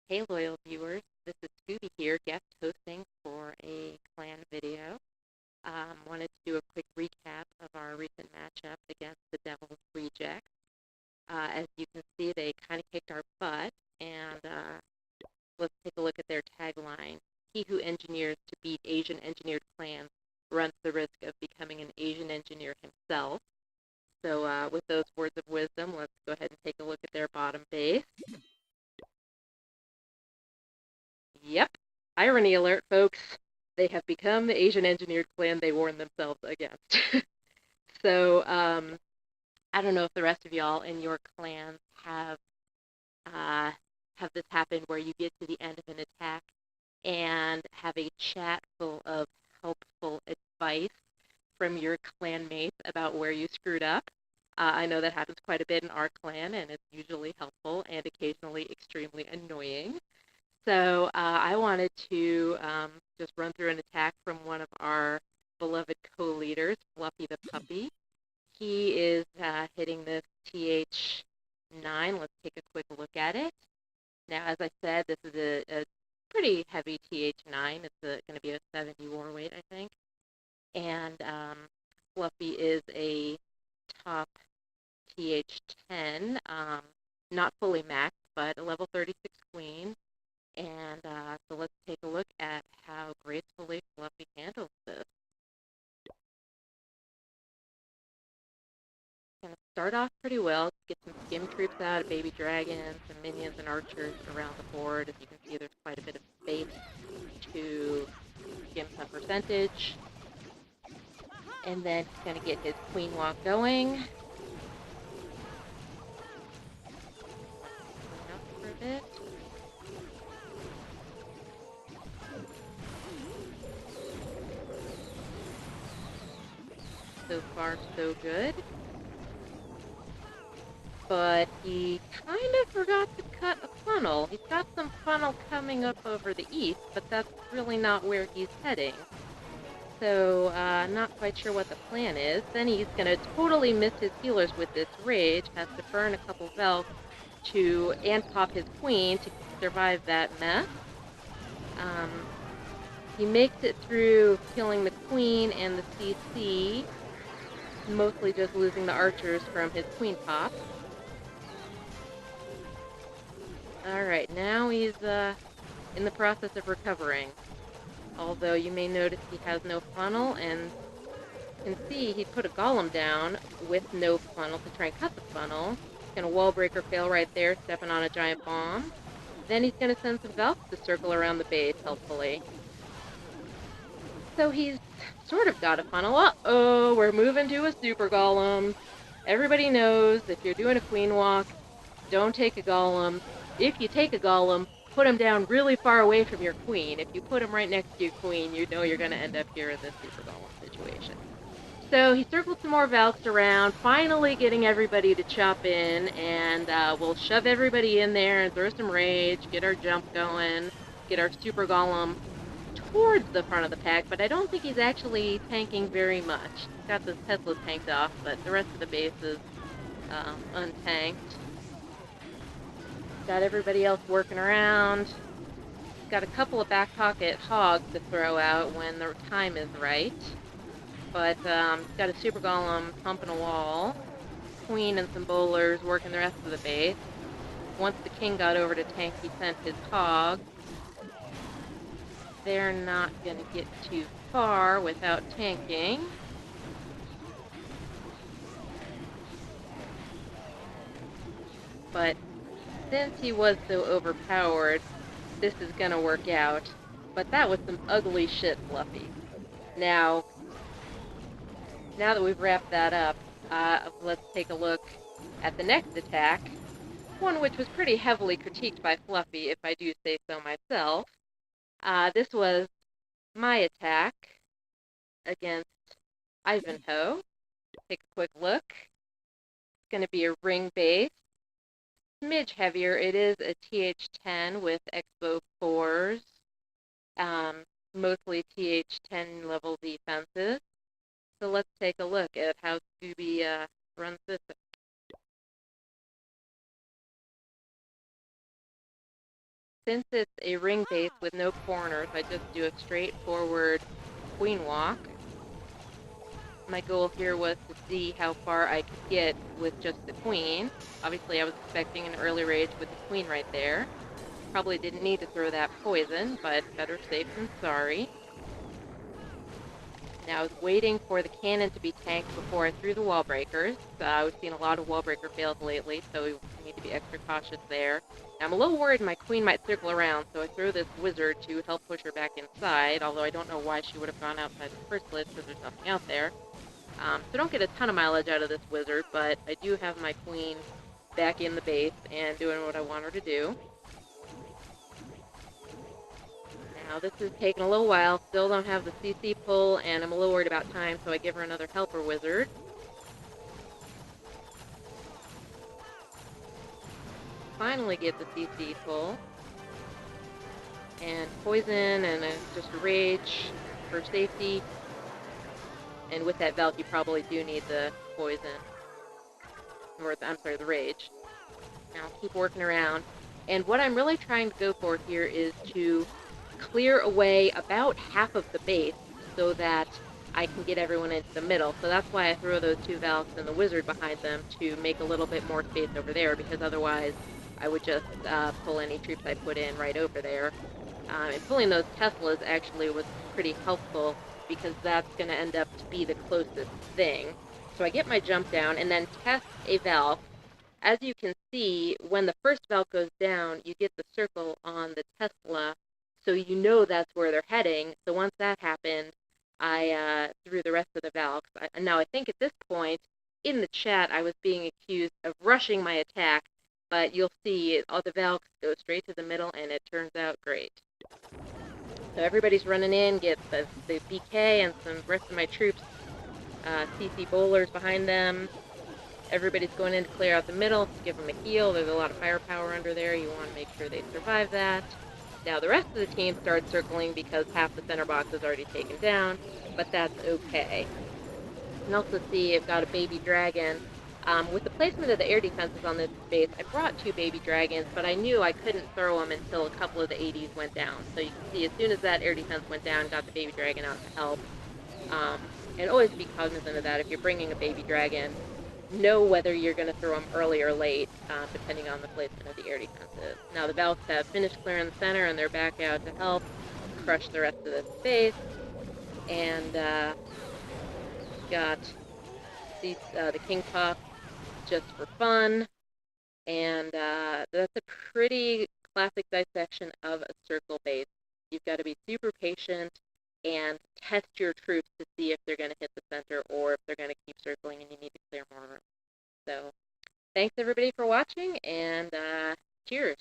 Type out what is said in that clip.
Hey loyal viewers, this is Scooby here, guest hosting for a clan video. Wanted to do a quick recap of our recent matchup against the Devil's Rejects. As you can see, they kind of kicked our butt, and let's take a look at their tagline. He who engineers to beat Asian engineered clans runs the risk of becoming an Asian engineer himself. So with those words of wisdom, let's go ahead and take a look at their bottom base. Yep. Irony alert, folks. They have become the Asian engineered clan they warned themselves against. So, I don't know if the rest of y'all in your clans uh, have this happen where you get to the end of an attack and have a chat full of helpful advice from your clanmates about where you screwed up. I know that happens quite a bit in our clan, and it's usually helpful and occasionally extremely annoying. So I wanted to just run through an attack from one of our beloved co-leaders, Fluffy the Puppy. He is hitting this TH9. Let's take a quick look at it. Now, as I said, this is a pretty heavy TH9. It's going to be a 70 war weight, I think. And Fluffy is a top TH10, not fully maxed, but a level 36 queen. And so let's take a look at how gracefully Fluffy handles this. Gonna start off pretty well. Get some skim troops out, baby dragons, some minions and archers around the board. As you can see, there's quite a bit of space to skim some percentage. And then he's gonna get his queen walk going. Out for a bit. So far, so good. But he kind of forgot to cut a funnel. He's got some funnel coming up over the east, but that's really not where he's heading. So, not quite sure what the plan is. Then he's going to totally miss his healers with this rage, has to burn a couple Velks and pop his queen to survive that mess. He makes it through killing the queen and the CC, mostly just losing the archers from his queen pop. Alright, now he's in the process of recovering. Although you may notice he has no funnel, and you can see he put a golem down with no funnel to try and cut the funnel. He's going to wall breaker fail right there, stepping on a giant bomb. Then he's going to send some Velks to circle around the base, helpfully. So he's sort of got a funnel. Uh-oh, we're moving to a super golem. Everybody knows if you're doing a queen walk, don't take a golem. If you take a golem, put him down really far away from your queen. If you put him right next to your queen, you know you're going to end up here in this super golem situation. So he circled some more Valks around, finally getting everybody to chop in, and we'll shove everybody in there and throw some rage, get our jump going, get our super golem towards the front of the pack, but I don't think he's actually tanking very much. He's got this Tesla tanked off, but the rest of the base is untanked. Got everybody else working around. Got a couple of back pocket hogs to throw out when the time is right. But got a super golem pumping a wall. Queen and some bowlers working the rest of the base. Once the king got over to tank, he sent his hogs. They're not going to get too far without tanking. But since he was so overpowered, this is going to work out. But that was some ugly shit, Fluffy. Now that we've wrapped that up, let's take a look at the next attack. One which was pretty heavily critiqued by Fluffy, if I do say so myself. This was my attack against Ivanhoe. Take a quick look. It's going to be a ring base. Smidge heavier. It is a TH10 with Expo 4s. Mostly TH10 level defenses. So let's take a look at how Scooby runs this. since it's a ring base with no corners, I just do a straightforward queen walk. My goal here was to see how far I could get with just the queen. Obviously, I was expecting an early rage with the queen right there. Probably didn't need to throw that poison, but better safe than sorry. Now I was waiting for the cannon to be tanked before I threw the wall breakers. We've seen a lot of wall breaker fails lately, so we need to be extra cautious there. Now I'm a little worried my queen might circle around, so I throw this wizard to help push her back inside, although I don't know why she would have gone outside in the first place because there's nothing out there. So don't get a ton of mileage out of this wizard, but I do have my queen back in the base and doing what I want her to do. Now this is taking a little while, still don't have the CC pull, and I'm a little worried about time, so I give her another helper wizard. Finally get the CC pull. And poison, and just a rage for safety. And with that Valk, you probably do need the poison. Or, I'm sorry, the rage. Now, keep working around. And what I'm really trying to go for here is to clear away about half of the base so that I can get everyone into the middle. So that's why I throw those two Valks and the wizard behind them to make a little bit more space over there, because otherwise I would just pull any troops I put in right over there. And pulling those Teslas actually was pretty helpful, because that's going to end up to be the closest thing. So I get my jump down and then test a Valk. As you can see, when the first Valk goes down, you get the circle on the Tesla, so you know that's where they're heading. So once that happened, I threw the rest of the Valks. Now I think at this point, in the chat, I was being accused of rushing my attack, but you'll see all the Valks go straight to the middle, and it turns out great. So everybody's running in, get the BK and some rest of my troops, CC bowlers behind them. Everybody's going in to clear out the middle to give them a heal. There's a lot of firepower under there. You want to make sure they survive that. Now the rest of the team starts circling because half the center box is already taken down, but that's okay. You can also see I've got a baby dragon. With the placement of the air defenses on this base, I brought two baby dragons, but I knew I couldn't throw them until a couple of the ADs went down. So you can see as soon as that air defense went down, got the baby dragon out to help. And always be cognizant of that. If you're bringing a baby dragon, know whether you're going to throw them early or late, depending on the placement of the air defenses. Now the Valks have finished clearing the center, and they're back out to help crush the rest of this base. And got the King Puff just for fun, and that's a pretty classic dissection of a circle base. You've got to be super patient and test your troops to see if they're going to hit the center or if they're going to keep circling and you need to clear more room. So thanks everybody for watching, and cheers.